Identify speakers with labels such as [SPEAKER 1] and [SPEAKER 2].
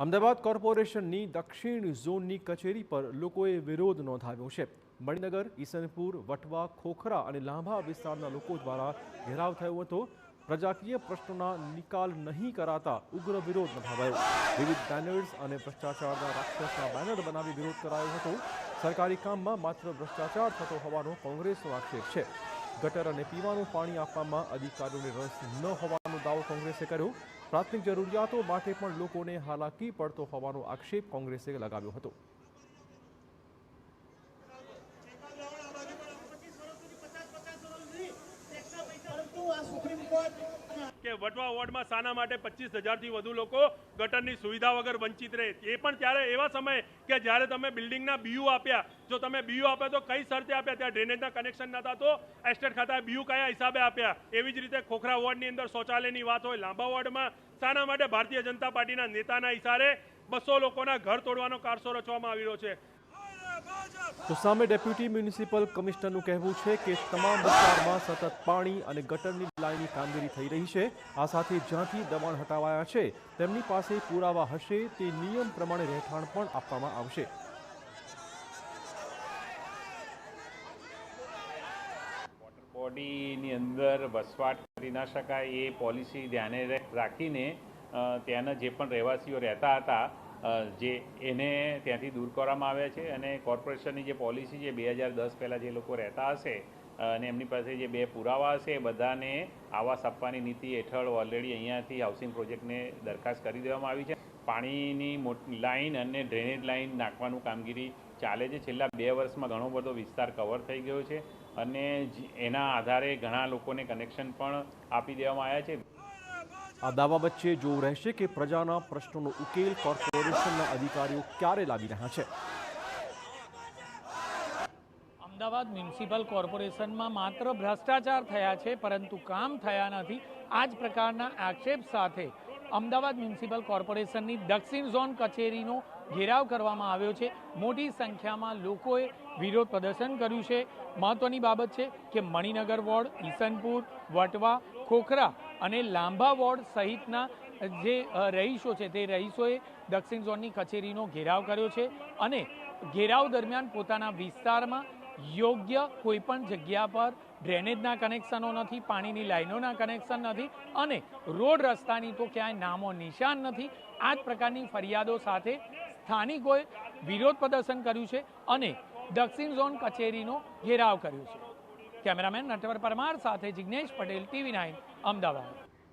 [SPEAKER 1] અમદાવાદ કોર્પોરેશનની દક્ષિણ ઝોનની કચેરી પર લોકોએ વિરોધ નોંધાવ્યો છે। મણિનગર, ઈસનપુર, વટવા, ખોખરા અને લાંભા વિસ્તારના લોકો દ્વારા ઘેરાવ થયો હતો। પ્રજાકીય પ્રશ્નોના નિકાલ નહીં કરાતા ઉગ્ર વિરોધ નોંધાવ્યો। વિવિધ બેનર્સ અને ભ્રષ્ટાચારના રાક્ષસના બેનર બનાવી વિરોધ કરાયો હતો। સરકારી કામમાં માત્ર ભ્રષ્ટાચાર થતો હોવાનો કોંગ્રેસનો આક્ષેપ છે। ગટર અને પીવાનું પાણી આપવામાં અધિકારીઓને રસ ન હોવાનો દાવો કોંગ્રેસે કર્યો। પ્રાથમિક જરૂરિયાતો માટે પણ લોકોને હાલાકી પડતો હોવાનો આક્ષેપ કોંગ્રેસે લગાવ્યો હતો।
[SPEAKER 2] કે વટવા વોર્ડમાં શાના માટે 25,000થી વધુ લોકો ગટરની સુવિધા વગર વંચિત રહે, એ પણ ત્યારે એવા સમયે કે જ્યારે તમે બિલ્ડિંગના બીયુ આપ્યા। જો તમે બીયુ આપ્યા તો કઈ શરતે આપ્યા? ત્યાં ડ્રેનેજના કનેક્શન નહોતા તો એસ્ટેટ ખાતાએ બીયુ કયા હિસાબે આપ્યા? એવી જ રીતે ખોખરા વોર્ડની અંદર શૌચાલયની વાત હોય, લાંબા વોર્ડમાં શાના માટે ભારતીય જનતા પાર્ટીના નેતાના ઇશારે 200 લોકોના ઘર તોડવાનો કારસો રચવામાં આવી રહ્યો છે।
[SPEAKER 1] તો સામે ડેપ્યુટી મ્યુનિસિપલ કમિશનરનું કહેવું છે કે તમામ વિસ્તારમાં સતત પાણી અને ગટરની લાઇનની કામગીરી થઈ રહી છે। આ સાથે જ્યાંથી દબાણ હટાવાયા છે તેમની પાસે પુરાવા હશે તે નિયમ પ્રમાણે રહેઠાણ પણ આપવામાં આવશે।
[SPEAKER 3] વોટર બોડીની અંદર વસવાટ કરી ન શકાય એ પોલિસી ધ્યાને રાખીને ત્યાંના જે પણ રહેવાસીઓ રહેતા હતા જે એને ત્યાંથી દૂર કરવામાં આવ્યા છે। અને કોર્પોરેશનની જે પોલિસી છે 2010 પહેલાં જે લોકો રહેતા હશે અને એમની પાસે જે 2 પુરાવા હશે એ બધાને આવાસ આપવાની નીતિ હેઠળ ઓલરેડી અહીંયાથી હાઉસિંગ પ્રોજેક્ટને દરખાસ્ત કરી દેવામાં આવી છે। પાણીની મોટી લાઇન અને ડ્રેનેજ લાઇન નાખવાનું કામગીરી ચાલે છે। છેલ્લા 2 વર્ષમાં ઘણો બધો વિસ્તાર કવર થઈ ગયો છે અને એના આધારે ઘણા લોકોને કનેક્શન પણ આપી દેવામાં આવ્યા છે।
[SPEAKER 1] આ દાવા વચ્ચે જોવું રહેશે કે પ્રજાના પ્રશ્નોનો ઉકેલ કોર્પોરેશનના અધિકારીઓ ક્યારે લાવી રહ્યા છે।
[SPEAKER 4] અમદાવાદ મ્યુનિસિપલ કોર્પોરેશનમાં માત્ર ભ્રષ્ટાચાર થયા છે પરંતુ કામ થયા નથી। આ જ પ્રકારના આક્ષેપ સાથે અમદાવાદ મ્યુનિસિપલ કોર્પોરેશનની દક્ષિણ ઝોન કચેરીનો ઘેરાવ કરવામાં આવ્યો છે। મોટી સંખ્યામાં લોકોએ વિરોધ પ્રદર્શન કર્યું છે। મહત્વની બાબત છે કે મણિનગર વોર્ડ, ઈસનપુર, વટવા, ખોખરા અને લાંભા વોર્ડ સહિતના જે રહીશો છે તે રહીશોએ દક્ષિણ ઝોનની કચેરીનો ઘેરાવ કર્યો છે અને ઘેરાવ દરમિયાન પોતાના વિસ્તારમાં યોગ્ય કોઈપણ જગ્યા પર ડ્રેનેજના કનેક્શનો નથી, પાણીની લાઈનોના કનેક્શન નથી અને રોડ રસ્તાની તો ક્યાંય નામો નિશાન નથી। આ જ પ્રકારની ફરિયાદો સાથે સ્થાનિકોએ વિરોધ પ્રદર્શન કર્યું છે અને દક્ષિણ ઝોન કચેરીનો ઘેરાવ કર્યો છે। કેમેરામેન નટવર પરમાર સાથે જિગ્નેશ પટેલ, TV9 અમદાવાદ।